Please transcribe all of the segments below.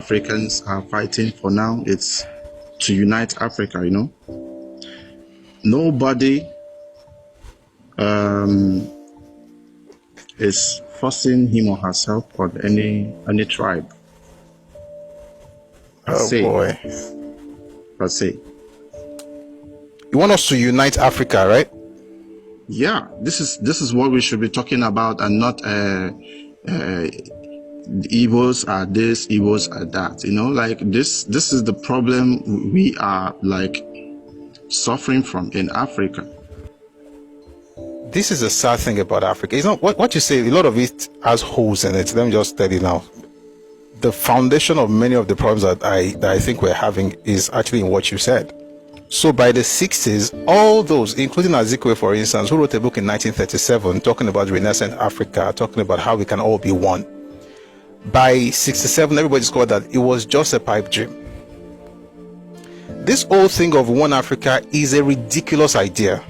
Africans are fighting for now, it's to unite Africa, Nobody is forcing him or herself on any tribe. Oh boy. Per se. You want us to unite Africa, right? Yeah, this is what we should be talking about, and not Igbos are this, Igbos are that. Like this is the problem we are like suffering from in Africa. This is a sad thing about Africa. It's not what you say. A lot of it has holes in it. Let me just tell you now. The foundation of many of the problems that I think we're having is actually in what you said. So by the 60s, all those, including Azikwe, for instance, who wrote a book in 1937 talking about Renaissance Africa, talking about how we can all be one. By 67, everybody discovered that it was just a pipe dream. This whole thing of one Africa is a ridiculous idea.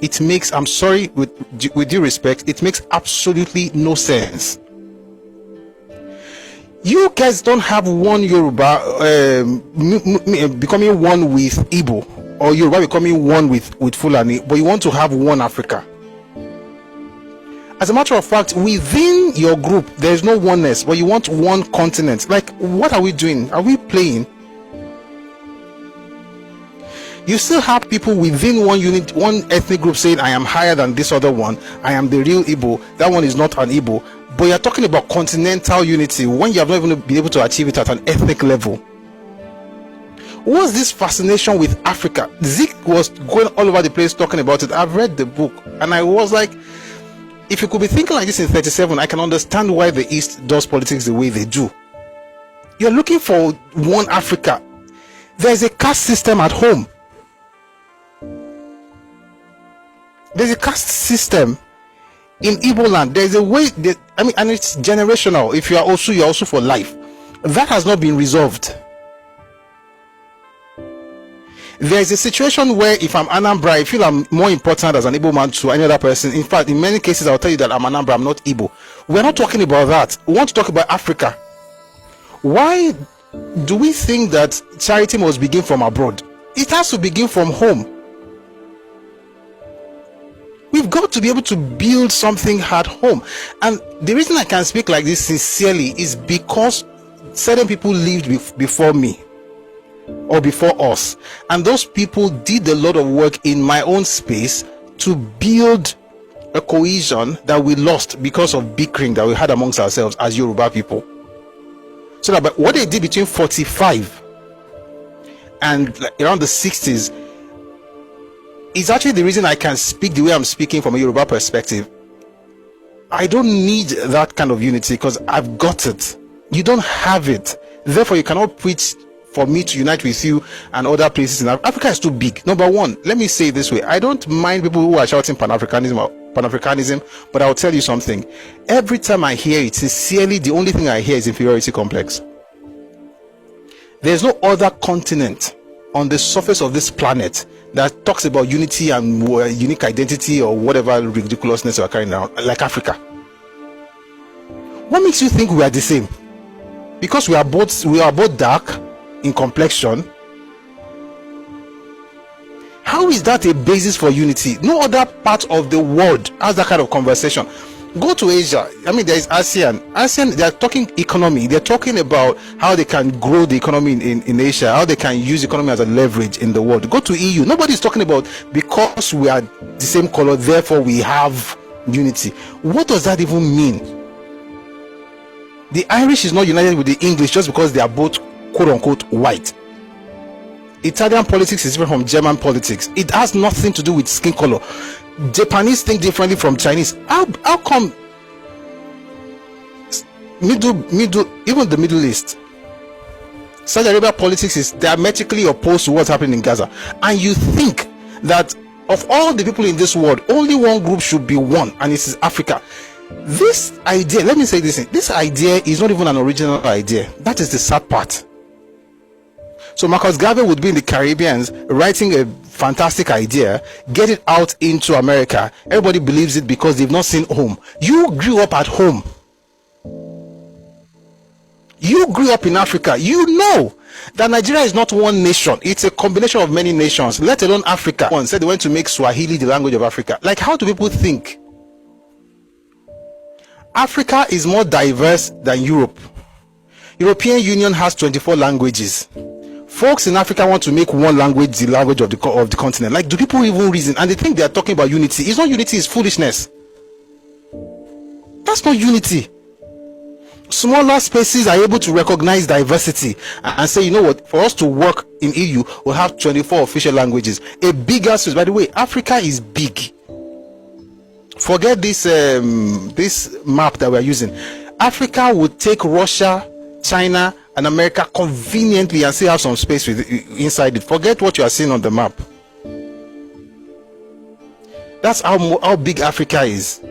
It makes, I'm sorry, with due respect, it makes absolutely no sense. You guys don't have one Yoruba becoming one with Igbo, or Yoruba becoming one with Fulani, but you want to have one Africa. As a matter of fact, within your group, there is no oneness, but you want one continent. Like, what are we doing? Are we playing? You still have people within one unit, one ethnic group saying, I am higher than this other one. I am the real Igbo. That one is not an Igbo. But you're talking about continental unity when you have not even been able to achieve it at an ethnic level. What's this fascination with Africa? Zeke was going all over the place talking about it. I've read the book and I was like, if you could be thinking like this in 37, I can understand why the East does politics the way they do. You're looking for one Africa. There's a caste system at home. There's a caste system in Igbo land. There's a way that, and it's generational. If you're also for life. That has not been resolved. There's a situation where if I'm Anambra, I feel I'm more important as an Igbo man to any other person. In fact, in many cases, I'll tell you that I'm Anambra, I'm not Igbo. We're not talking about that. We want to talk about Africa. Why do we think that charity must begin from abroad? It has to begin from home. We've got to be able to build something at home. And the reason I can speak like this sincerely is because certain people lived before me or before us. And those people did a lot of work in my own space to build a cohesion that we lost because of bickering that we had amongst ourselves as Yoruba people. So that but what they did between 45 and around the 60s is actually the reason I can speak the way I'm speaking from a Yoruba perspective. I don't need that kind of unity because I've got it. You don't have it. Therefore, you cannot preach for me to unite with you and other places in Africa. Africa is too big. Number one, let me say it this way. I don't mind people who are shouting Pan-Africanism, but I'll tell you something. Every time I hear it, sincerely, the only thing I hear is inferiority complex. There's no other continent on the surface of this planet that talks about unity and unique identity or whatever ridiculousness we're carrying around like Africa. What makes you think we are the same? Because we are both dark in complexion. How is that a basis for unity? No other part of the world has that kind of conversation. Go to Asia. There is ASEAN, they are talking economy. They're talking about how they can grow the economy in Asia, how they can use economy as a leverage in the world. Go to EU. Nobody's talking about because we are the same color, therefore we have unity. What does that even mean? The Irish is not united with the English just because they are both quote-unquote white. Italian politics is different from German politics. It has nothing to do with skin color. Japanese think differently from Chinese. How come even the Middle East, Saudi Arabia politics is diametrically opposed to what's happening in Gaza, and you think that of all the people in this world, only one group should be one, and it is Africa. This idea, let me say this idea is not even an original idea. That is the sad part. So Marcus Garvey would be in the Caribbean writing a fantastic idea, get it out into America. Everybody believes it because they've not seen home. You grew up at home. You grew up in Africa. You know that Nigeria is not one nation. It's a combination of many nations, let alone Africa. One said they went to make Swahili the language of Africa. Like, how do people think? Africa is more diverse than Europe. European Union has 24 languages. Folks in Africa want to make one language the language of the continent. Like, do people even reason? And they think they are talking about unity. It's not unity, it's foolishness. That's not unity. Smaller spaces are able to recognize diversity and say, you know what, for us to work in EU, we'll have 24 official languages. A bigger space. By the way, Africa is big. Forget this this map that we're using. Africa would take Russia, China, and America conveniently and still have some space inside it. Forget what you are seeing on the map. That's how big Africa is.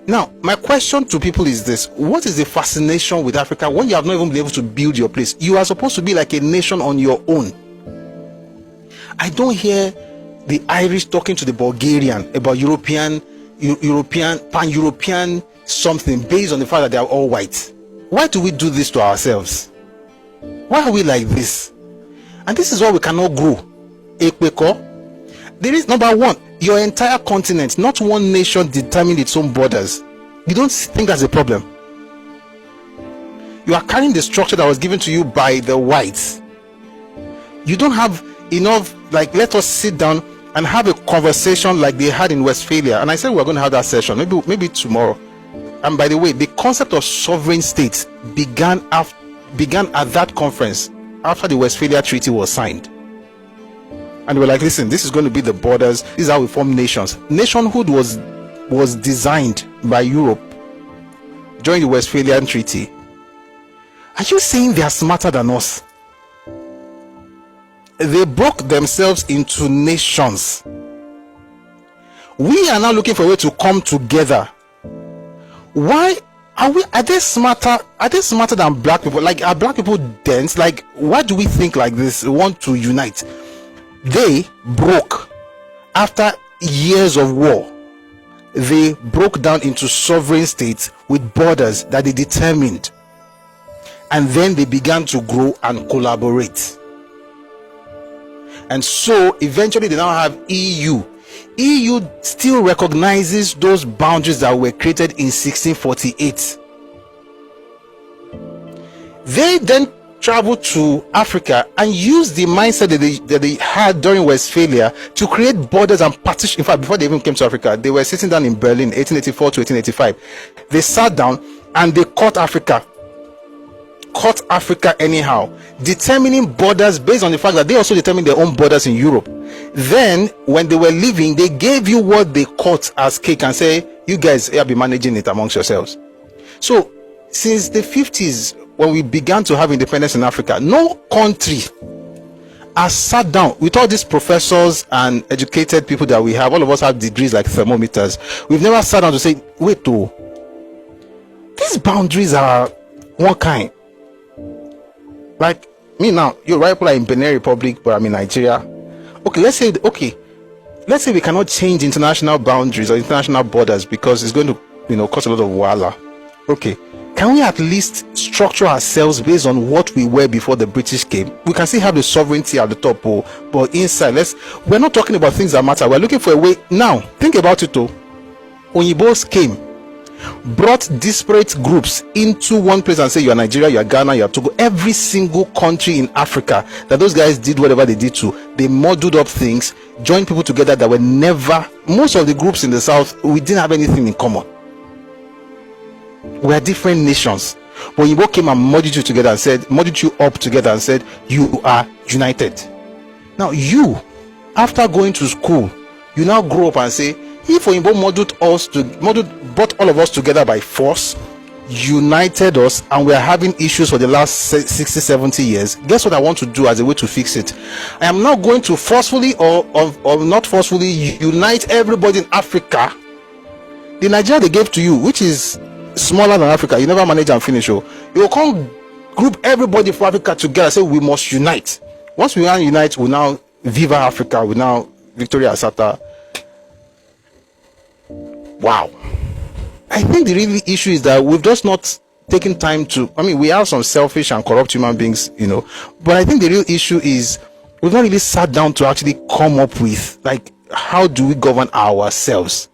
Now, my question to people is this: what is the fascination with Africa when you have not even been able to build your place? You are supposed to be like a nation on your own. I don't hear the Irish talking to the Bulgarian about European, pan-European something based on the fact that they are all white. Why do we do this to ourselves? Why are we like this? And this is why we cannot grow. There is, number one, your entire continent, not one nation determine its own borders. You don't think that's a problem? You are carrying the structure that was given to you by the whites. You don't have enough, like, let us sit down and have a conversation like they had in Westphalia. And I said we're going to have that session, maybe tomorrow. And by the way, the concept of sovereign states began at that conference after the Westphalia Treaty was signed. And we're like, listen, this is going to be the borders. This is how we form nations. Nationhood was designed by Europe during the Westphalian Treaty. Are you saying they are smarter than us? They broke themselves into nations. We are now looking for a way to come together. Why are they smarter? Are they smarter than black people? Like, are black people dense? Like, why do we think like this? We want to unite. They broke after years of war. They broke down into sovereign states with borders that they determined, and then they began to grow and collaborate. And so eventually they now have EU. EU still recognizes those boundaries that were created in 1648. They then traveled to Africa and used the mindset that they had during Westphalia to create borders and partition. In fact, before they even came to Africa, they were sitting down in Berlin, 1884 to 1885. They sat down and they cut Africa anyhow, determining borders based on the fact that they also determined their own borders in Europe. Then when they were leaving, they gave you what they cut as cake and say, you guys have been managing it amongst yourselves. So since the 50s, when we began to have independence in Africa, no country has sat down with all these professors and educated people that we have. All of us have degrees like thermometers. We've never sat down to say, wait, these boundaries are one kind. Like me now, you're right, people are in Benin Republic, but I'm in Nigeria. Let's say we cannot change international boundaries or international borders because it's going to, cause a lot of wahala. Okay, can we at least structure ourselves based on what we were before the British came? We can still have the sovereignty at the top, but inside, we're not talking about things that matter. We're looking for a way. Now, think about it, Oyinbos came, brought disparate groups into one place and say, you are Nigeria, you are Ghana, you are Togo. Every single country in Africa that those guys did whatever they did to, they modeled up things, joined people together that were never, most of the groups in the south, we didn't have anything in common. We are different nations. But Oyinbo came and modeled you up together and said, you are united. Now you, after going to school, you now grow up and say, if Oyinbo brought all of us together by force, united us, and we are having issues for the last 60, 70 years, guess what I want to do as a way to fix it? I am now going to forcefully or not forcefully unite everybody in Africa. The Nigeria they gave to you, which is smaller than Africa, you never manage and finish. You will come group everybody for Africa together, say we must unite. Once we now unite, we now Viva Africa, we now Victoria Asata. Wow. I think the real issue is that we've just not taken time to, I mean, we have some selfish and corrupt human beings, but I think the real issue is we've not really sat down to actually come up with, like, how do we govern ourselves?